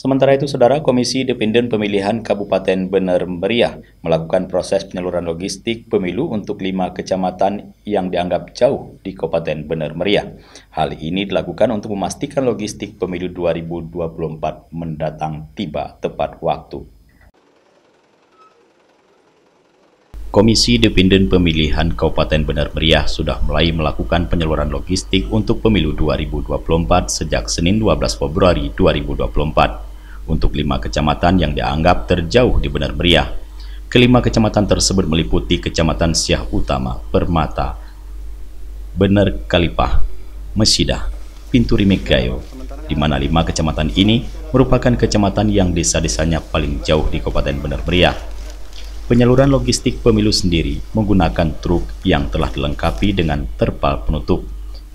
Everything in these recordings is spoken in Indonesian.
Sementara itu, Saudara, Komisi Independen Pemilihan Kabupaten Bener Meriah melakukan proses penyaluran logistik pemilu untuk 5 kecamatan yang dianggap jauh di Kabupaten Bener Meriah. Hal ini dilakukan untuk memastikan logistik pemilu 2024 mendatang tiba tepat waktu. Komisi Independen Pemilihan Kabupaten Bener Meriah sudah mulai melakukan penyaluran logistik untuk pemilu 2024 sejak Senin 12 Februari 2024 untuk 5 kecamatan yang dianggap terjauh di Bener Meriah. Kelima kecamatan tersebut meliputi Kecamatan Siah Utama, Permata, Bener Kalipah, Mesidah, Pinturi Megayo, di mana 5 kecamatan ini merupakan kecamatan yang desa-desanya paling jauh di Kabupaten Bener Meriah. Penyaluran logistik pemilu sendiri menggunakan truk yang telah dilengkapi dengan terpal penutup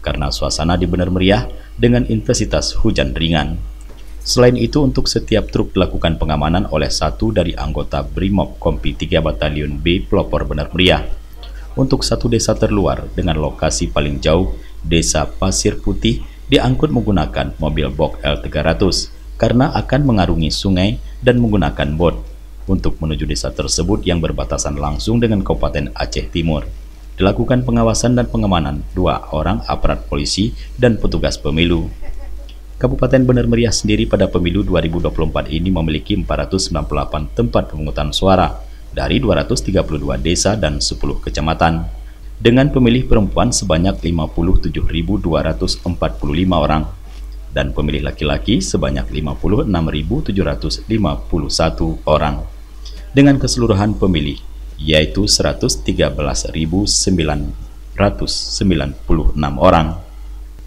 karena suasana di Bener Meriah dengan intensitas hujan ringan. Selain itu, untuk setiap truk dilakukan pengamanan oleh satu dari anggota Brimob Kompi 3 Batalion B Pelopor Bener Meriah. Untuk satu desa terluar dengan lokasi paling jauh, Desa Pasir Putih, diangkut menggunakan mobil box L300 karena akan mengarungi sungai dan menggunakan bot. Untuk menuju desa tersebut yang berbatasan langsung dengan Kabupaten Aceh Timur, dilakukan pengawasan dan pengamanan 2 orang aparat polisi dan petugas pemilu. Kabupaten Bener Meriah sendiri pada pemilu 2024 ini memiliki 498 tempat pemungutan suara dari 232 desa dan 10 kecamatan, dengan pemilih perempuan sebanyak 57.245 orang dan pemilih laki-laki sebanyak 56.751 orang, dengan keseluruhan pemilih yaitu 113.996 orang.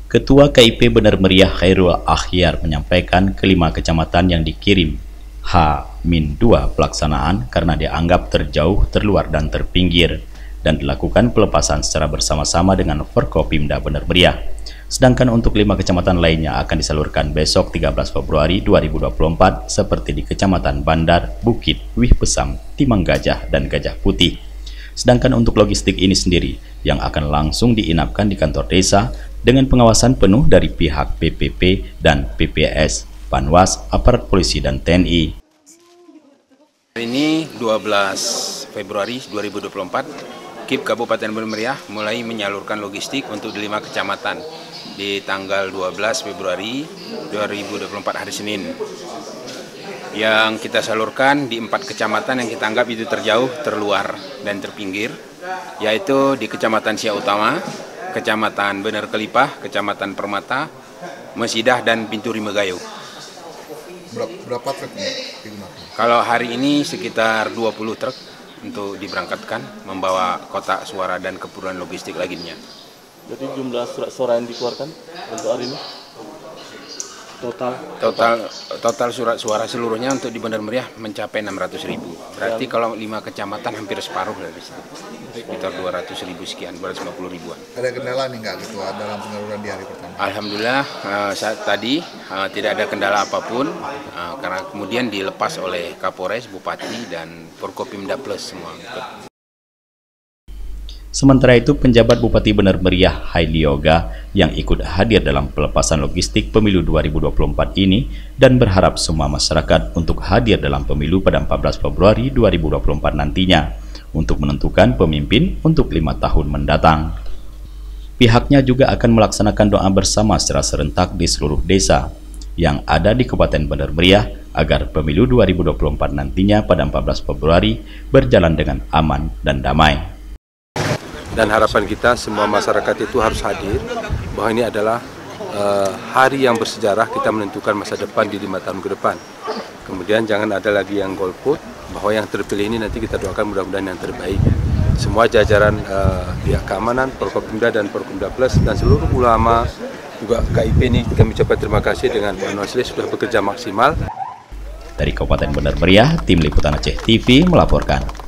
Ketua KIP Bener Meriah Khairul Akhyar menyampaikan kelima kecamatan yang dikirim H-2 pelaksanaan karena dianggap terjauh, terluar, dan terpinggir, dan dilakukan pelepasan secara bersama-sama dengan Forkopimda Bener Meriah. Sedangkan untuk 5 kecamatan lainnya akan disalurkan besok 13 Februari 2024 seperti di Kecamatan Bandar, Bukit, Wih Pesam, Timang Gajah, dan Gajah Putih. Sedangkan untuk logistik ini sendiri yang akan langsung diinapkan di kantor desa dengan pengawasan penuh dari pihak PPP dan PPS, Panwas, aparat polisi, dan TNI. Hari ini 12 Februari 2024, KIP Kabupaten Bener Meriah mulai menyalurkan logistik untuk 5 kecamatan di tanggal 12 Februari 2024 hari Senin. Yang kita salurkan di 4 kecamatan yang kita anggap itu terjauh, terluar, dan terpinggir, yaitu di Kecamatan Siah Utama, Kecamatan Bener Kalipah, Kecamatan Permata, Mesidah, dan Pinturi Megayo. Berapa truk digunakan? Kalau hari ini sekitar 20 truk untuk diberangkatkan membawa kotak suara dan keperluan logistik lainnya. Jadi jumlah surat suara yang dikeluarkan untuk hari ini? Total surat suara seluruhnya untuk di Bener Meriah mencapai 600.000. Berarti kalau 5 kecamatan hampir separuh dari situ. Sekitar 200.000 sekian, 250 ribuan. Ada kendala nih nggak gitu dalam penyaluran di hari pertama? Alhamdulillah saat tadi tidak ada kendala apapun karena kemudian dilepas oleh Kapolres, Bupati, dan Forkopimda Plus semua. Sementara itu, penjabat Bupati Bener Meriah Haili Yoga yang ikut hadir dalam pelepasan logistik pemilu 2024 ini dan berharap semua masyarakat untuk hadir dalam pemilu pada 14 Februari 2024 nantinya untuk menentukan pemimpin untuk 5 tahun mendatang. Pihaknya juga akan melaksanakan doa bersama secara serentak di seluruh desa yang ada di Kabupaten Bener Meriah agar pemilu 2024 nantinya pada 14 Februari berjalan dengan aman dan damai. Dan harapan kita semua masyarakat itu harus hadir, bahwa ini adalah hari yang bersejarah kita menentukan masa depan di 5 tahun ke depan. Kemudian jangan ada lagi yang golput, bahwa yang terpilih ini nanti kita doakan mudah-mudahan yang terbaik. Semua jajaran pihak keamanan, Forkopimda dan Forkopimda Plus, dan seluruh ulama, juga KIP ini kami ucapkan terima kasih dengan Pak Nosli sudah bekerja maksimal. Dari Kabupaten Bener Meriah, Tim Liputan Aceh TV melaporkan.